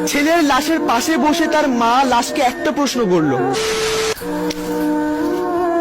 ছেলের লাশের পাশে বসে তার মা লাশকে একটা প্রশ্ন করলো।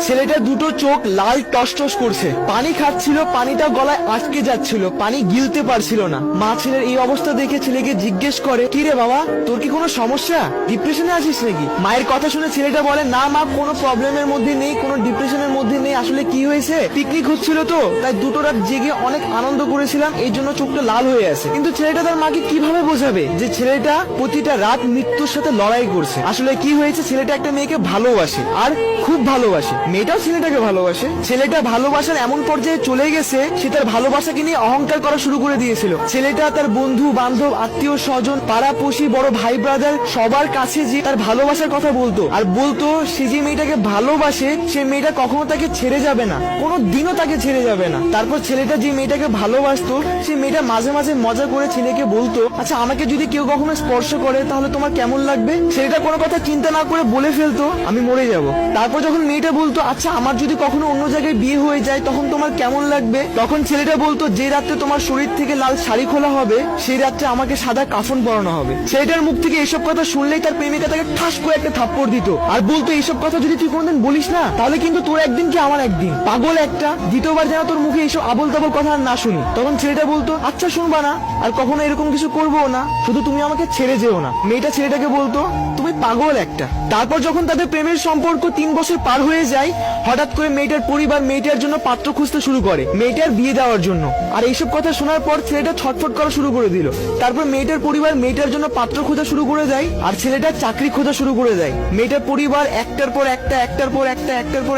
ছেলেটা দুটো চোখ লাল টসটস করছে, পানি খাচ্ছিল, পানিটা গলায় আটকে যাচ্ছিল, পানি গিলতে পারছিল না। মা ছেলের এই অবস্থা দেখে ছেলেকে জিজ্ঞেস করে, কি রে বাবা, তোর কি কোনো সমস্যা, ডিপ্রেশনে আছিস নাকি? মায়ের কথা শুনে ছেলেটা বলে, না মা, কোনো প্রবলেমের মধ্যে নেই, কোনো ডিপ্রেশনের মধ্যে নেই। আসলে কি হয়েছে, পিকনিক হচ্ছিল তো, তাই দুটো রাত জেগে অনেক আনন্দ করেছিলাম, এই জন্য চোখটা লাল হয়ে আছে। কিন্তু ছেলেটা তার মাকে কিভাবে বোঝাবে যে ছেলেটা প্রতিটা রাত মৃত্যুর সাথে লড়াই করছে? আসলে কি হয়েছে, ছেলেটা একটা মেয়েকে ভালোবাসে, আর খুব ভালোবাসে। মেয়েটাও ছেলেটাকে ভালোবাসে। ছেলেটা ভালোবাসার এমন পর্যায়ে চলে গেছে, সে তার ভালোবাসাকে নিয়ে অহংকার করা শুরু করে দিয়েছিল। ছেলেটা তার বন্ধু বান্ধব, আত্মীয় স্বজন, পাড়াপড়শি, বড় ভাই ব্রাদার সবার কাছে যে তার ভালোবাসার কথা বলতো, আর বলতো সে যে মেয়েটাকে ভালোবাসে সে মেয়েটা কখনো তাকে ছেড়ে যাবে না, কোনো দিনও তাকে ছেড়ে যাবে না। তারপর ছেলেটা যে মেয়েটাকে ভালোবাসতো, সে মেয়েটা মাঝে মাঝে মজা করে ছেলেকে বলতো, আচ্ছা আমাকে যদি কেউ কখনো স্পর্শ করে তাহলে তোমার কেমন লাগবে? ছেলেটা কোনো কথা চিন্তা না করে বলে ফেলতো, আমি মরে যাব। তারপর যখন মেয়েটা বলতো, আচ্ছা আমার যদি কখনো অন্য জায়গায় বিয়ে হয়ে যায় তখন তোমার কেমন লাগবে? তখন ছেলেটা বলতো, যে রাত্রে তোমার শরীর থেকে লাল শাড়ি খোলা হবে সেই রাত্রে আমাকে সাদা কাফন পরানো হবে। ছেলেটার মুখ থেকে এসব কথা শুনলেই তার প্রেমিকা তাকে ঠাস করে একটা থাপ্পড় দিত, আর বলতো, এইসব কথা যদি তুই কোনদিন বলিস না তাহলে কিন্তু তোর একদিন কি আমার একদিন, পাগল একটা, দ্বিতীয়বার যেন তোর মুখে এইসব আবল তাবল কথা আর না শুনি। তখন ছেলেটা বলতো, আচ্ছা শুনবা না, আর কখনো এরকম কিছু করবো না, শুধু তুমি আমাকে ছেড়ে যেও না। মেয়েটা ছেলেটাকে বলতো, তুমি পাগল একটা। তারপর যখন তাদের প্রেমের সম্পর্ক 3 বছর পার হয়ে যায়, হঠাৎ করে মেয়েটার পরিবার মেয়েটার জন্য পাত্র খুঁজতে শুরু করে, মেয়েটার বিয়ে দেওয়ার জন্য। আর এইসব কথা শোনার পর ছেলেটা ছটফট করা শুরু করে দিল। তারপর মেয়েটার পরিবার মেয়েটার জন্য পাত্র খোঁজা শুরু করে দেয়, আর ছেলেটা চাকরি খোঁজা শুরু করে দেয়। মেয়েটার পরিবার একটার পর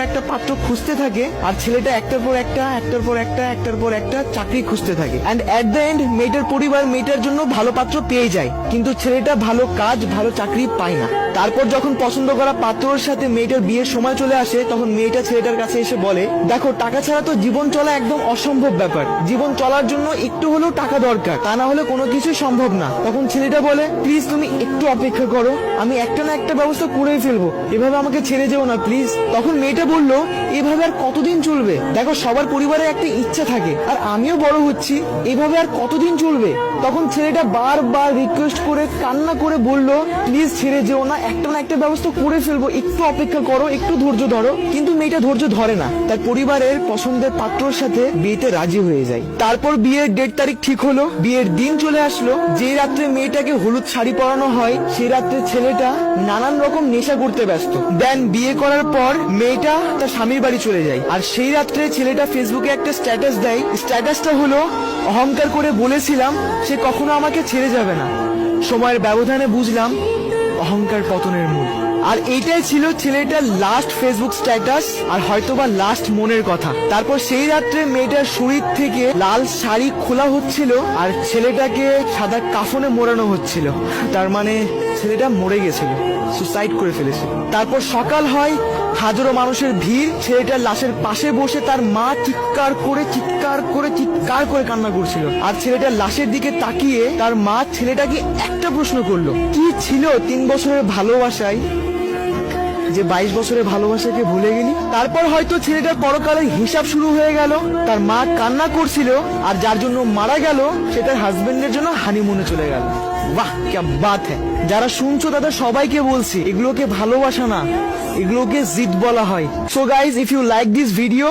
একটা পাত্র খুঁজতে থাকে, আর ছেলেটা একটার পর একটা চাকরি খুঁজতে থাকে। এন্ড এট দ্য এন্ড মেয়েটার পরিবার মেয়েটার জন্য ভালো পাত্র পেয়ে যায়, কিন্তু ছেলেটা ভালো কাজ, ভালো চাকরি পায় না। তারপর যখন পছন্দ করা পাত্রের সাথে মেয়েটার বিয়ের সময় চলে আসে, তখন মেয়েটা ছেলেটার কাছে এসে বলে, দেখো টাকা ছাড়া তো জীবন চলা একদম অসম্ভব ব্যাপার, জীবন চলার জন্য একটু হলেও টাকা দরকার, তা না হলে কোনো কিছুই সম্ভব না। তখন ছেলেটা বলে, প্লিজ তুমি একটু অপেক্ষা করো, আমি একটা না একটা ব্যবস্থা করেই ফেলবো, এভাবে আমাকে ছেড়ে যেও না প্লিজ। তখন মেয়েটা বলল, এভাবে আর কতদিন চলবে? দেখো সবার পরিবারে একটা ইচ্ছা থাকে, আর আমিও বড় হচ্ছি, এভাবে আর কতদিন চলবে? তখন ছেলেটা বারবার রিকোয়েস্ট করে কান্না করে বলল, প্লিজ ছেড়ে যেও না, একটা না একটা ব্যবস্থা করে ফেলবো, একটু অপেক্ষা করো, একটু ধৈর্য ধরো। কিন্তু মেয়েটা ধৈর্য ধরে না, তার পরিবারের পছন্দের পাত্রর সাথে বিয়েতে রাজি হয়ে যায়। তারপর বিয়ের ডেট তারিখ ঠিক হলো, বিয়ের দিন চলে আসলো। যে রাত্রে মেয়েটাকে হলুদ শাড়ি পরানো হয়, সেই রাত্রে ছেলেটা নানান রকম নেশা করতে ব্যস্ত। দেন বিয়ে করার পর মেয়েটা তার স্বামীর বাড়ি চলে যায়, আর সেই রাত্রে ছেলেটা ফেসবুকে একটা স্ট্যাটাস দেয়। স্ট্যাটাসটা হলো, অহংকার করে বলেছিলাম সে কখনো আমাকে ছেড়ে যাবে না, সময়ের ব্যবধানে বুঝলাম অহংকার পতনের মূল। আর এইটাই ছিল ছেলেটার লাস্ট ফেসবুক স্ট্যাটাস, আর হয়তোবা লাস্ট মনের কথা। তারপর সেই রাত্রে মেয়েটার শরীর থেকে লাল শাড়ি খোলা হচ্ছিল, আর ছেলেটাকে সাদা কাফনে মোড়ানো হচ্ছিল। তার মানে ছেলেটা মরে গেছিল, সুসাইড করে ফেলেছিল। তারপর সকাল হয়, হাজারো মানুষের ভিড়, ছেলেটার লাশের পাশে বসে তার মা চিৎকার করে কান্না করছিল। আর ছেলেটার লাশের দিকে তাকিয়ে তার মা ছেলেটাকে একটা প্রশ্ন করলো, কি ছিল 3 বছরের ভালোবাসায় যে 22 বছরের ভালোবাসাকে ভুলে গেলি? তারপর হয়তো ছেলেটার পরকালের হিসাব শুরু হয়ে গেল। তার মা কান্না করছিল, আর যার জন্য মারা গেল সে তার হাজবেন্ডের জন্য হানিমুনে চলে গেল। বাহ, क्या बात है। যারা শুনছো তাদের সবাইকে বলছি, এগুলোকে ভালোবাসা না, এগুলোকে জিদ বলা হয়। So guys, if you like this video,